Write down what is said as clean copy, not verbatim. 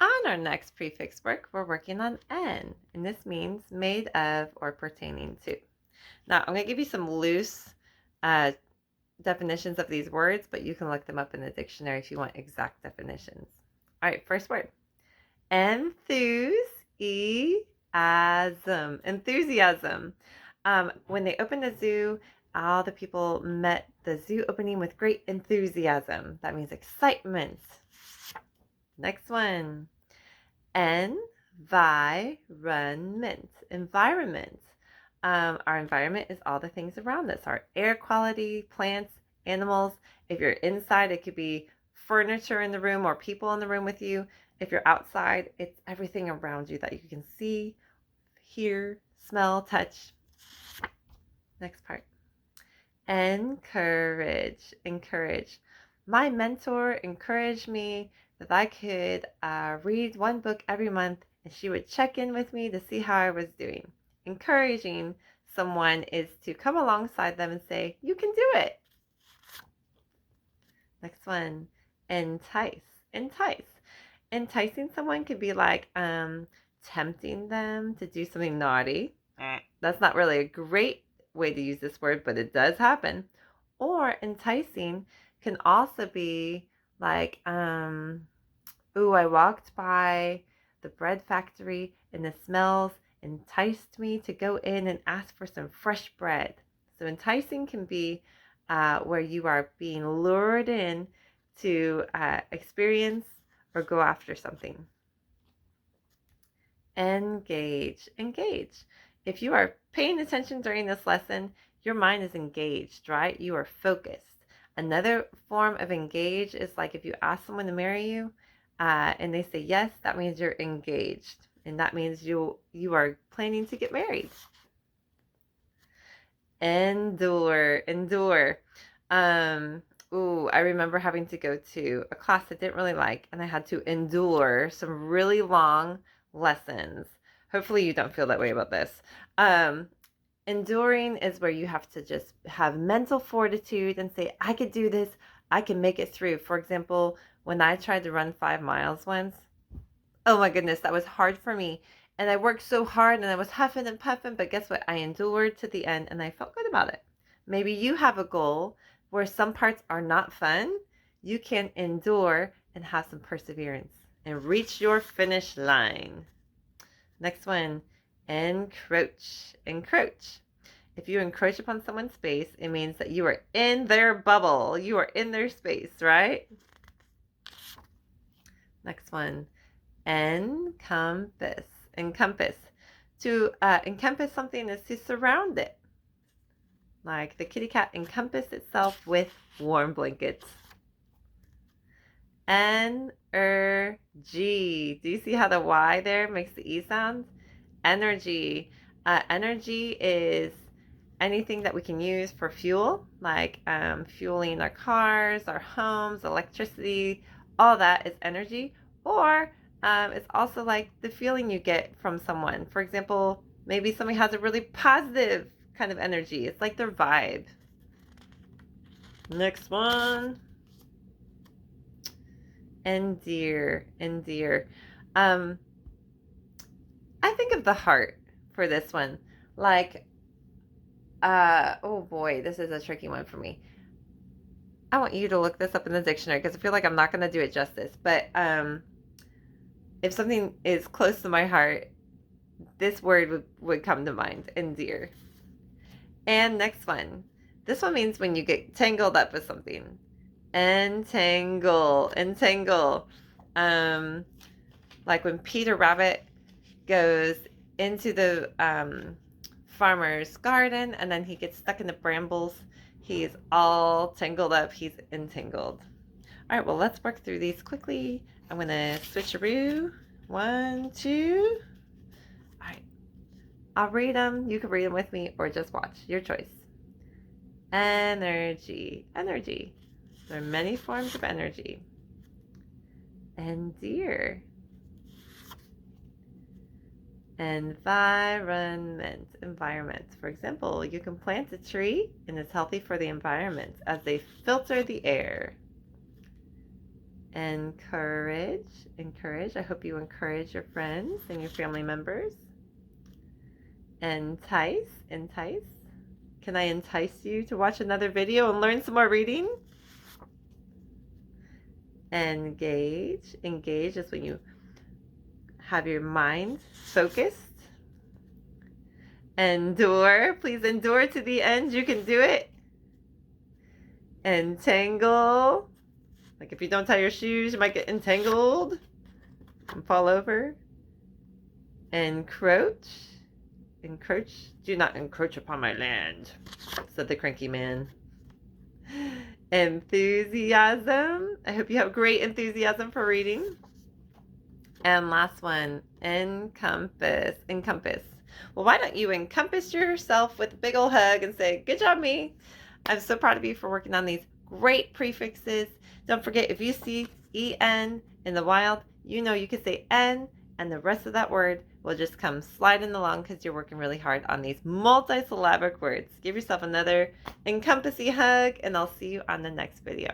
On our next prefix work, we're working on N, and this means made of or pertaining to. Now, I'm going to give you some loose uh, definitions of these words, but you can look them up in the dictionary if you want exact definitions. All right, first word. Enthusiasm. Enthusiasm. When they opened the zoo, all the people met the zoo opening with great enthusiasm. That means excitement. Next one. Environment. Environment. Our environment is all the things around us, our air quality, plants, animals. If you're inside, it could be furniture in the room or people in the room with you. If you're outside, it's everything around you that you can see, hear, smell, touch. Next part. Encourage. Encourage. My mentor encouraged me that I could read one book every month, and she would check in with me to see how I was doing. Encouraging someone is to come alongside them and say, you can do it. Next one, entice. Entice. Enticing someone could be like tempting them to do something naughty. That's not really a great way to use this word, but it does happen. Or enticing can also be like, ooh, I walked by the bread factory and the smells enticed me to go in and ask for some fresh bread. So enticing can be where you are being lured in to experience or go after something. Engage. Engage. If you are paying attention during this lesson, your mind is engaged, right? You are focused. Another form of engage is like if you ask someone to marry you and they say yes, that means you're engaged. And that means you are planning to get married. Endure. Endure. I remember having to go to a class I didn't really like, and I had to endure some really long lessons. Hopefully, you don't feel that way about this. Enduring is where you have to just have mental fortitude and say, I could do this, I can make it through. For example, when I tried to run 5 miles once, oh my goodness, that was hard for me. And I worked so hard and I was huffing and puffing, but guess what? I endured to the end and I felt good about it. Maybe you have a goal where some parts are not fun. You can endure and have some perseverance and reach your finish line. Next one, encroach. Encroach. If you encroach upon someone's space, it means that you are in their bubble. You are in their space, right? Next one, encompass. Encompass. To encompass something is to surround it. Like the kitty cat encompassed itself with warm blankets. Energy. Do you see how the Y there makes the E sound? Energy. Energy is anything that we can use for fuel, like fueling our cars, our homes, electricity, all that is energy. Or it's also like the feeling you get from someone. For example, maybe somebody has a really positive kind of energy. It's like their vibe. Next one. Endear. Endear. Um, I think of the heart for this one. Like, oh boy, this is a tricky one for me. I want you to look this up in the dictionary because I feel like I'm not going to do it justice. But if something is close to my heart, this word would come to mind, endear. And next one. This one means when you get tangled up with something. Entangle. Entangle. Like when Peter Rabbit goes into the farmer's garden and then he gets stuck in the brambles. He's all tangled up. He's entangled. All right, well, let's work through these quickly. I'm going to switcheroo. 1, 2. All right. I'll read them. You can read them with me or just watch. Your choice. Energy. Energy. There are many forms of energy. Endear. Environment. Environment. For example, you can plant a tree and it's healthy for the environment as they filter the air. Encourage, encourage. I hope you encourage your friends and your family members. Entice, entice. Can I entice you to watch another video and learn some more reading? Engage, engage is when you have your mind focused. Endure, please endure to the end. You can do it. Entangle, like if you don't tie your shoes, you might get entangled and fall over. Encroach, encroach, do not encroach upon my land, said the cranky man. Enthusiasm, I hope you have great enthusiasm for reading. And last one, encompass, encompass. Well, why don't you encompass yourself with a big old hug and say, good job, me. I'm so proud of you for working on these great prefixes. Don't forget, if you see en in the wild, you know you can say n, and the rest of that word will just come sliding along because you're working really hard on these multisyllabic words. Give yourself another encompassy hug, and I'll see you on the next video.